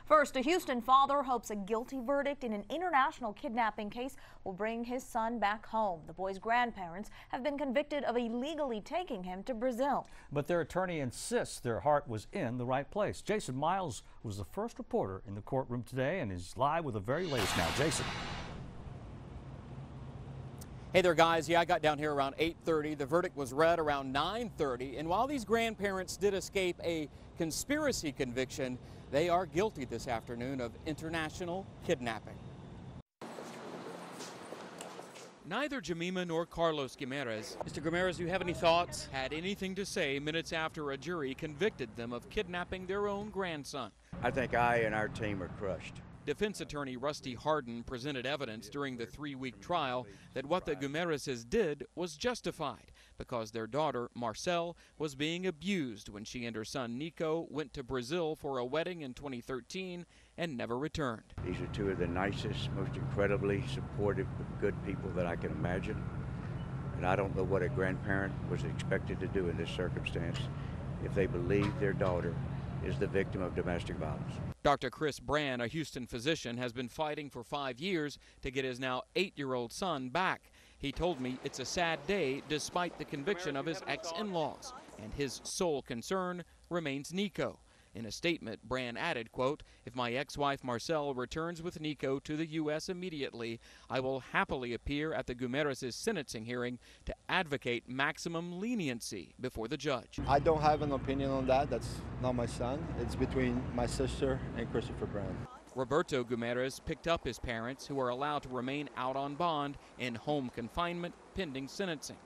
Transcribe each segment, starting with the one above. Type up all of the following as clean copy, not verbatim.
First, a Houston father hopes a guilty verdict in an international kidnapping case will bring his son back home. The boy's grandparents have been convicted of illegally taking him to Brazil. But their attorney insists their heart was in the right place. Jason Miles was the first reporter in the courtroom today and is live with the very latest now. Jason. Hey there, guys. Yeah, I got down here around 8:30. The verdict was read around 9:30. And while these grandparents did escape a conspiracy conviction, they are guilty this afternoon of international kidnapping. Neither Jemima nor Carlos Guimaraes, Mr. Guimaraes, do you have any thoughts? Had anything to say minutes after a jury convicted them of kidnapping their own grandson. I think I and our team are crushed. Defense attorney Rusty Harden presented evidence during the 3-week trial that what the Guimaraes did was justified because their daughter, Marcel, was being abused when she and her son, Nico, went to Brazil for a wedding in 2013 and never returned. These are two of the nicest, most incredibly supportive, good people that I can imagine. And I don't know what a grandparent was expected to do in this circumstance if they believe their daughter is the victim of domestic violence. Dr. Chris Brand, a Houston physician, has been fighting for 5 years to get his now 8-year-old son back. He told me it's a sad day despite the conviction of his ex-in-laws, and his sole concern remains Nico. In a statement, Brand added, quote, "If my ex-wife Marcel returns with Nico to the U.S. immediately, I will happily appear at the Guimaraes' sentencing hearing to advocate maximum leniency before the judge." I don't have an opinion on that. That's not my son. It's between my sister and Christopher Brand. Roberto Guimaraes picked up his parents, who are allowed to remain out on bond in home confinement pending sentencing.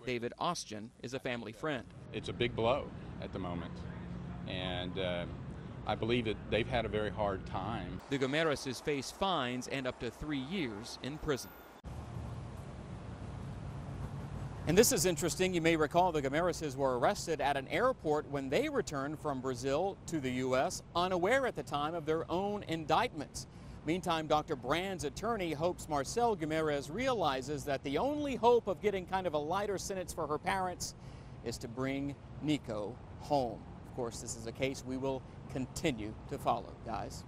David Austin is a family friend. It's a big blow at the moment. And I believe that they've had a very hard time. The Guimaraes face fines and up to 3 years in prison. And this is interesting. You may recall the Guimaraes were arrested at an airport when they returned from Brazil to the U.S., unaware at the time of their own indictments. Meantime, Dr. Brand's attorney hopes Marcel Guimaraes realizes that the only hope of getting kind of a lighter sentence for her parents is to bring Nico home. Of course, this is a case we will continue to follow, guys.